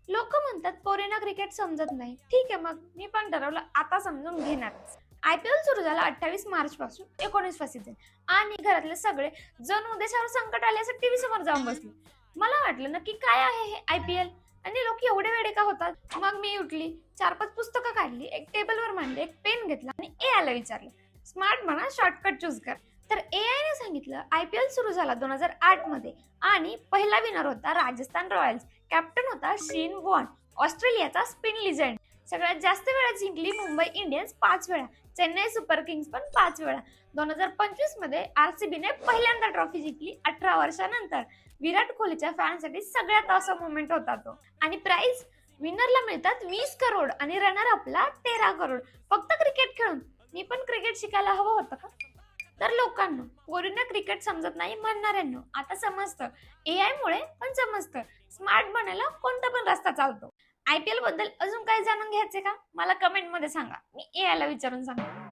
लोक म्हणतात पोरींना क्रिकेट समजत नाही. ठीक आहे, मग मी पण ठरवलं आता समजून घेणार. IPL सुरू झाला 28 मार्च पासून 19 सीझन आणि घरातले सगळे जण उद्याच्यावर संकट आले असं टीव्ही समोर जाऊन बसले. मला वाटलं नक्की काय आहे हे IPL आणि लोक एवढे वेडे का होतात. मग मी उठली, 4-5 पुस्तकं काढली, एक टेबलवर मांडले, एक पेन घेतला आणि AI ला विचारलं, स्मार्ट म्हणा शॉर्टकट चूज कर. तर AI ने सांगितलं IPL सुरू झाला 2008 मध्ये आणि पहिला विनर होता राजस्थान रॉयल्स. कॅप्टन होता शेन वॉर्न, ऑस्ट्रेलियाचा स्पिन लिजेंड. सगळ्यात जास्त वेळा जिंकली मुंबई इंडियन्स 5 वेळा, चेन्नई सुपर किंग्स पण 5 वेळा. 2025 मध्ये RCB ने पहिल्यांदा ट्रॉफी जिंकली 18 वर्षानंतर. विराट कोहलीच्या फॅनसाठी सगळ्यात असा मोमेंट होता तो. आणि प्राइस विनरला मिळतात 20 करोड आणि रनर अपला 13 करोड फक्त क्रिकेट खेळून. मी पण क्रिकेट शिकायला हवं होतं का? तर लोकांना पोरींना क्रिकेट समजत नाही म्हणणाऱ्यांना आता समजतं. AI मुळे पण समजतं स्मार्ट बनायला कोणता पण रस्ता चालतो. IPL बद्दल अजून काही जाणून घ्यायचे का? मला कमेंट मध्ये सांगा, मी AI ला विचारून सांगते.